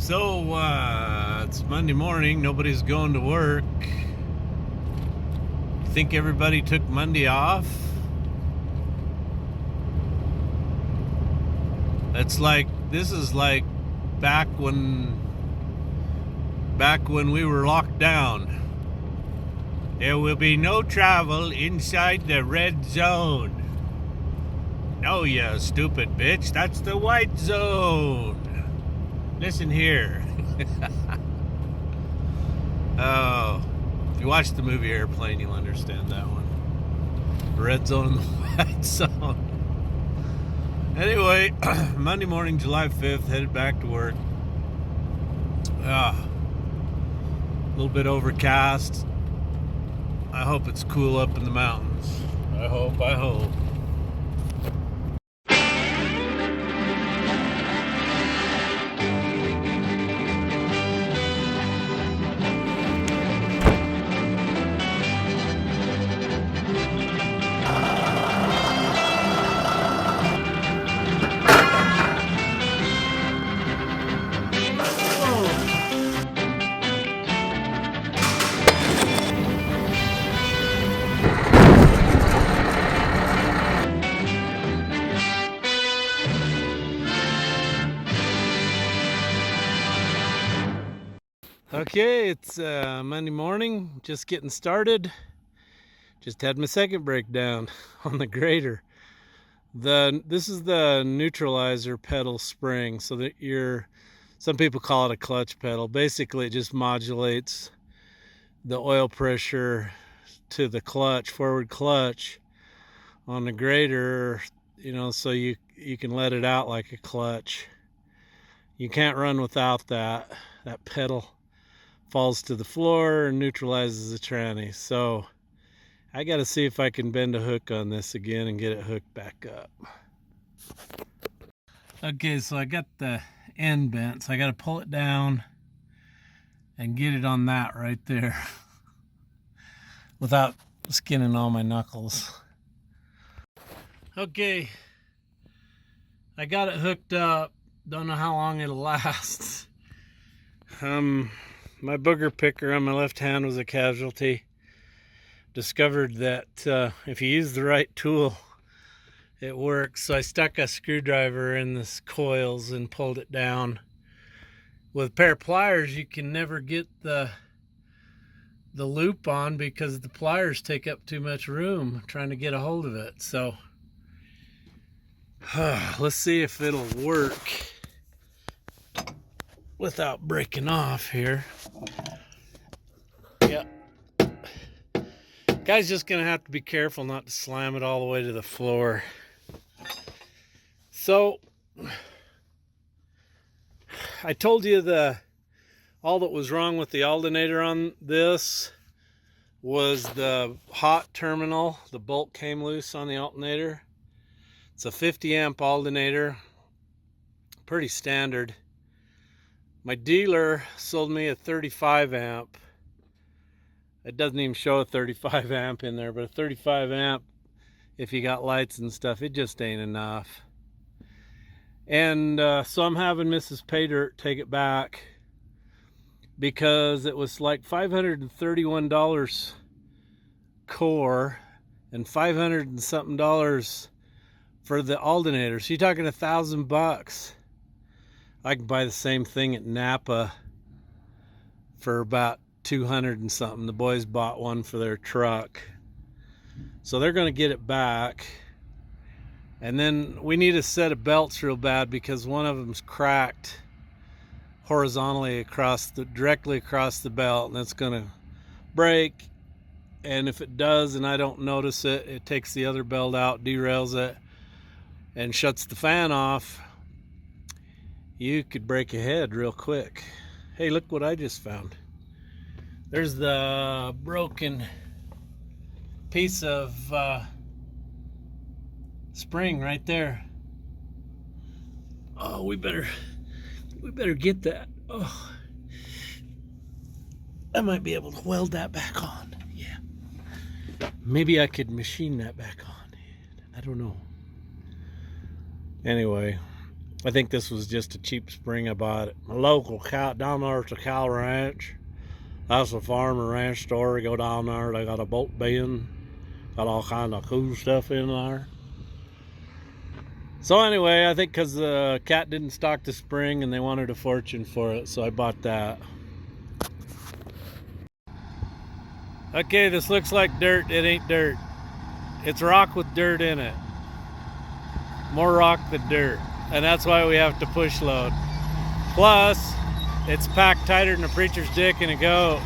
So, it's Monday morning. Nobody's going to work. Think everybody took Monday off? This is like back when we were locked down. There will be no travel inside the red zone. No, you stupid bitch. That's the white zone. Listen here. Oh, if you watch the movie Airplane, you'll understand that one. The red zone and the white zone. Anyway, Monday morning, July 5th, headed back to work. A little bit overcast. I hope it's cool up in the mountains. I hope. Okay, it's Monday morning, just getting started. Just had my second breakdown on the grader. This is the neutralizer pedal spring, so that some people call it a clutch pedal. Basically, it just modulates the oil pressure to the clutch, forward clutch on the grader, so you can let it out like a clutch. You can't run without that. That pedal falls to the floor and neutralizes the tranny. So I got to see if I can bend a hook on this again and get it hooked back up. Okay, so I got the end bent, so I got to pull it down and get it on that right there without skinning all my knuckles. Okay, I got it hooked up. Don't know how long it'll last. My booger picker on my left hand was a casualty. Discovered that if you use the right tool, it works. So I stuck a screwdriver in the coils and pulled it down. With a pair of pliers, you can never get the loop on because the pliers take up too much room trying to get a hold of it. So let's see if it'll work without breaking off here. Yep. Guy's just gonna have to be careful not to slam it all the way to the floor. So I told you all that was wrong with the alternator on this was the hot terminal. The bolt came loose on the alternator. It's a 50 amp alternator, pretty standard. My dealer sold me a 35 amp. It doesn't even show a 35 amp in there, but a 35 amp, if you got lights and stuff, it just ain't enough. And so I'm having Mrs. Jpaydirt take it back because it was like $531 core and $500 and something for the alternator. So you're talking $1,000. I can buy the same thing at Napa for about 200 and something. The boys bought one for their truck. So they're going to get it back. And then we need a set of belts real bad because one of them's cracked horizontally directly across the belt, and it's going to break. And if it does and I don't notice it, it takes the other belt out, derails it, and shuts the fan off. You could break a head real quick. Hey, look what I just found. There's the broken piece of spring right there. Oh, we better get that. Oh, I might be able to weld that back on. Yeah, maybe I could machine that back on. I don't know. Anyway, I think this was just a cheap spring I bought at my local cow down there at the cow ranch. That's a farm and ranch store. You go down there, they got a boat bin, got all kind of cool stuff in there. So anyway, I think because the cat didn't stock the spring and they wanted a fortune for it, so I bought that. Okay, this looks like dirt. It ain't dirt. It's rock with dirt in it. More rock than dirt. And that's why we have to push load. Plus, it's packed tighter than a preacher's dick in a goat.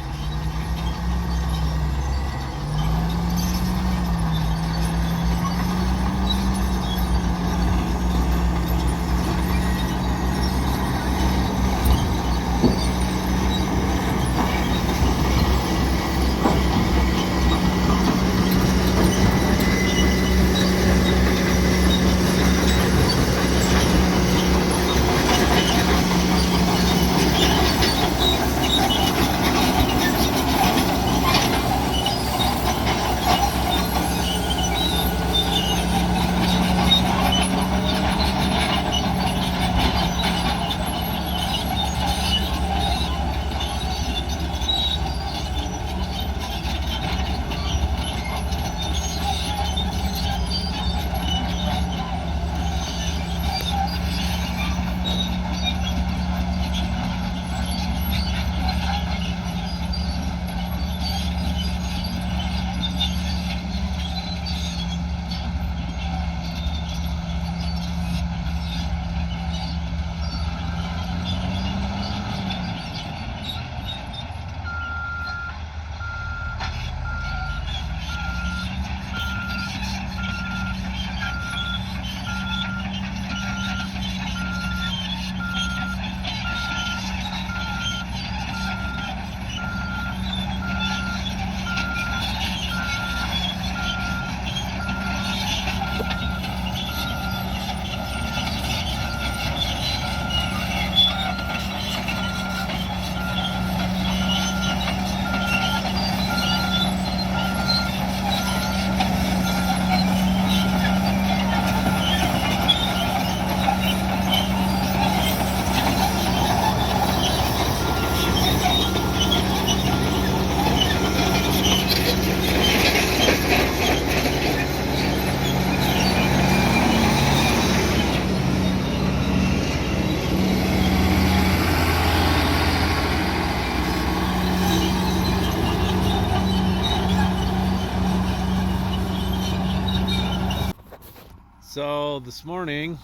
So this morning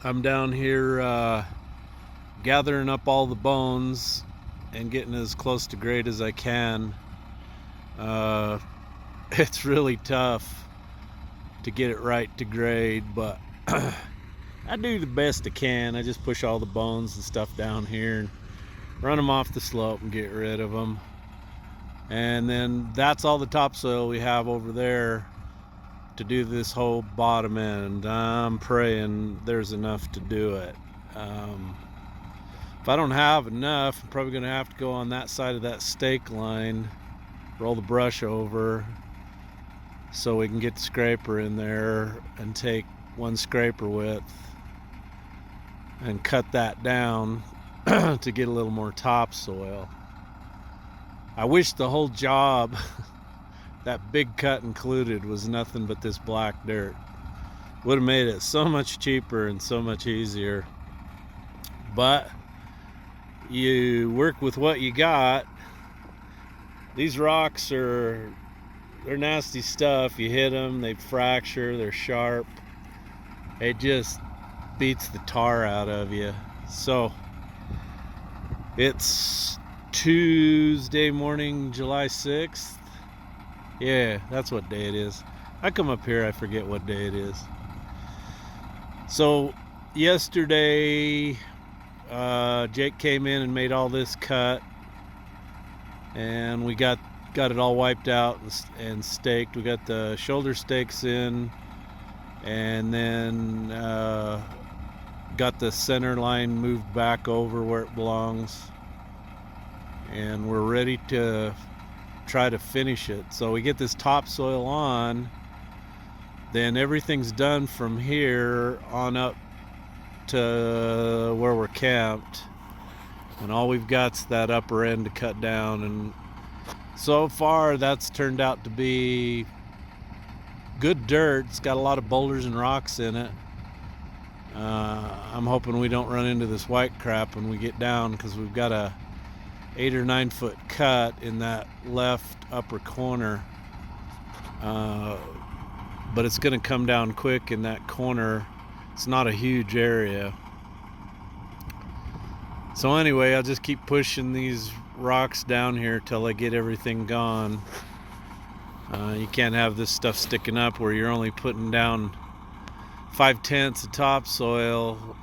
I'm down here gathering up all the bones and getting as close to grade as I can. It's really tough to get it right to grade, but I do the best I can. I just push all the bones and stuff down here and run them off the slope and get rid of them. And then that's all the topsoil we have over there to do this whole bottom end. I'm praying there's enough to do it. If I don't have enough, I'm probably going to have to go on that side of that stake line, roll the brush over so we can get the scraper in there and take one scraper width and cut that down to get a little more topsoil. I wish the whole job that big cut included was nothing but this black dirt. Would have made it so much cheaper and so much easier. But you work with what you got. These rocks they're nasty stuff. You hit them, they fracture, they're sharp. It just beats the tar out of you. So it's Tuesday morning, July 6th. Yeah, that's what day it is. I come up here, I forget what day it is. So yesterday, Jake came in and made all this cut, and we got it all wiped out and staked. We got the shoulder stakes in, and then got the center line moved back over where it belongs, and we're ready to try to finish it. So we get this topsoil on, then everything's done from here on up to where we're camped, and all we've got's that upper end to cut down, and so far that's turned out to be good dirt. It's got a lot of boulders and rocks in it. I'm hoping we don't run into this white crap when we get down, because we've got a 8 or 9 foot cut in that left upper corner, but it's going to come down quick in that corner. It's not a huge area. So anyway, I'll just keep pushing these rocks down here till I get everything gone. You can't have this stuff sticking up where you're only putting down 5/10 of topsoil.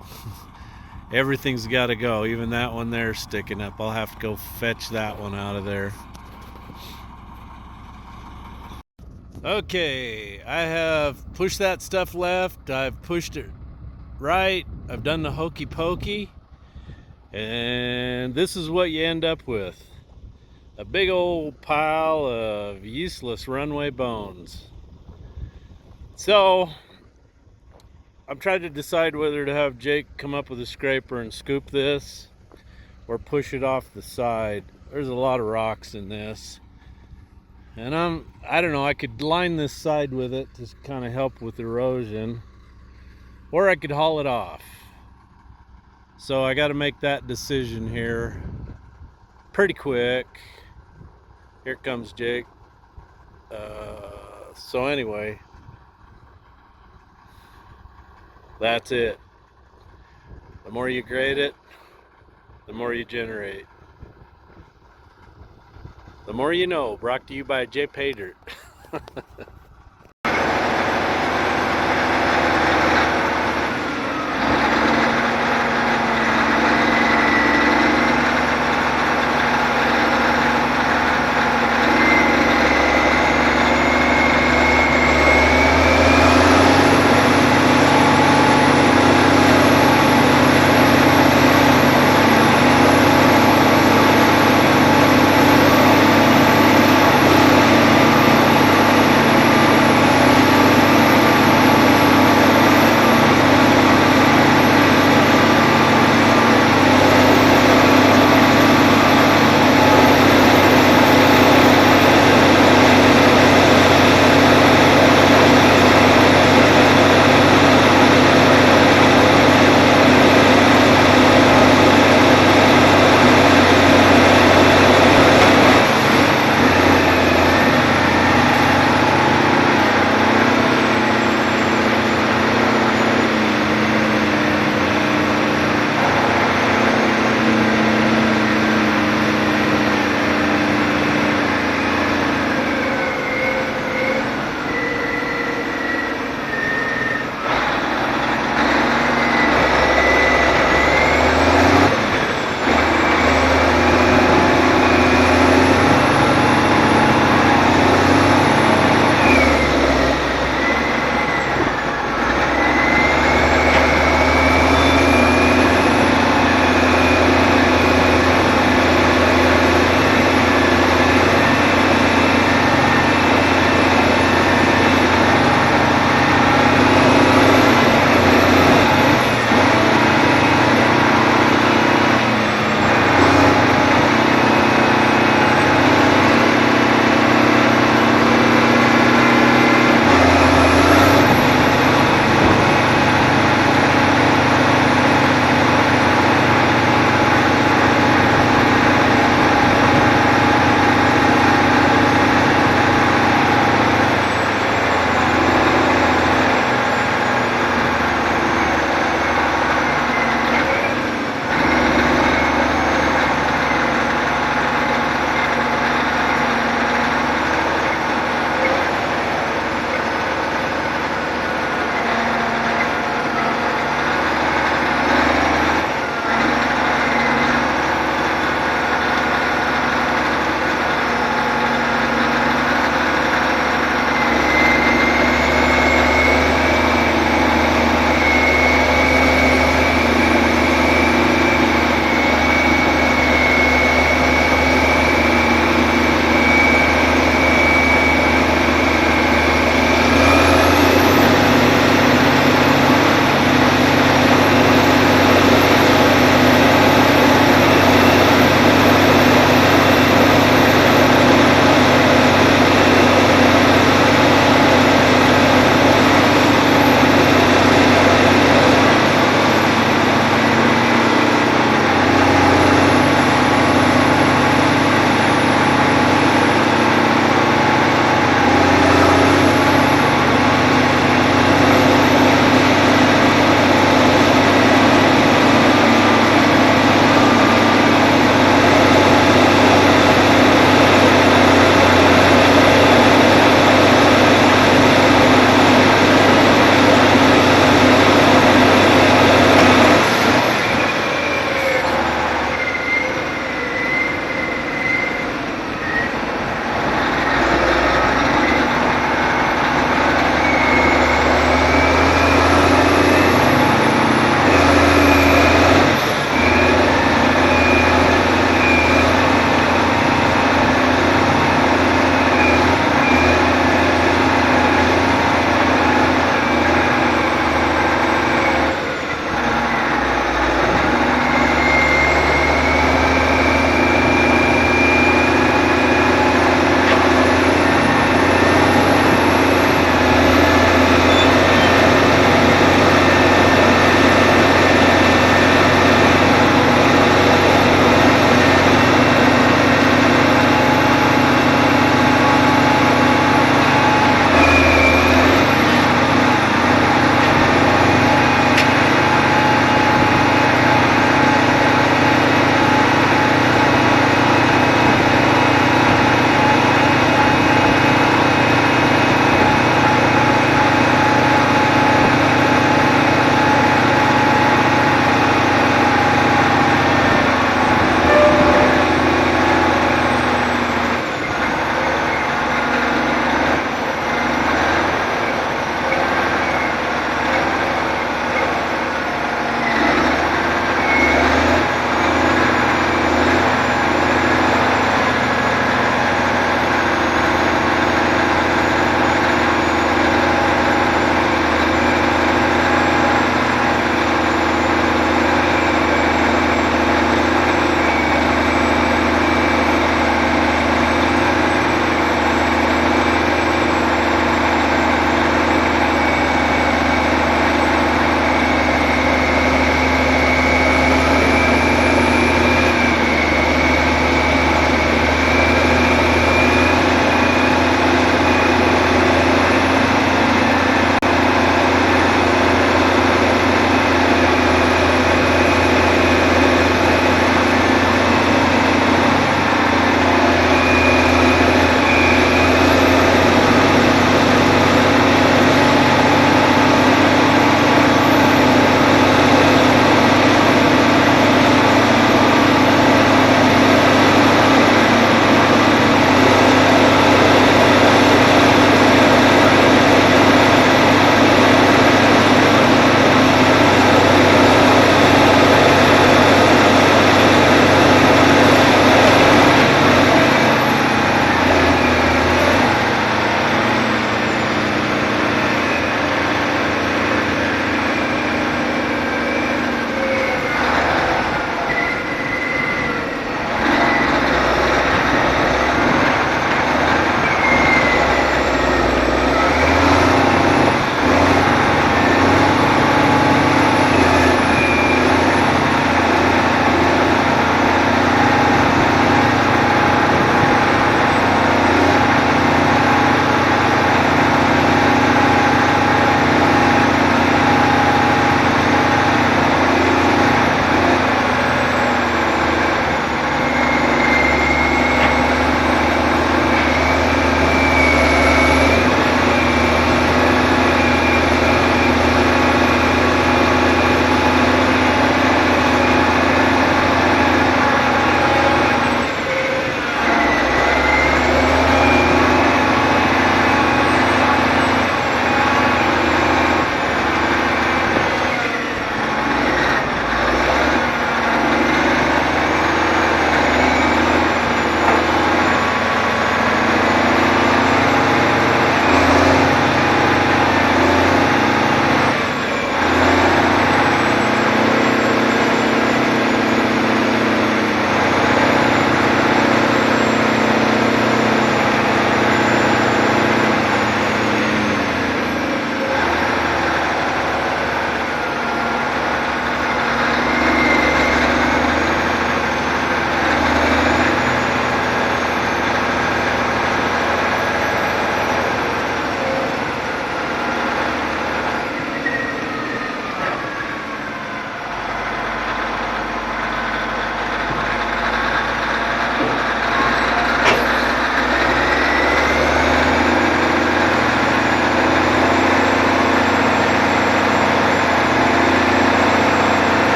Everything's got to go. Even that one there sticking up. I'll have to go fetch that one out of there. Okay, I have pushed that stuff left. I've pushed it right. I've done the hokey pokey. And this is what you end up with. A big old pile of useless runway bones. So I'm trying to decide whether to have Jake come up with a scraper and scoop this or push it off the side. There's a lot of rocks in this. And I don't know, I could line this side with it to kind of help with erosion, or I could haul it off. So I got to make that decision here pretty quick. Here comes Jake. So anyway, that's it. The more you grade it, the more you generate. The more you know. Brought to you by Jpaydirt.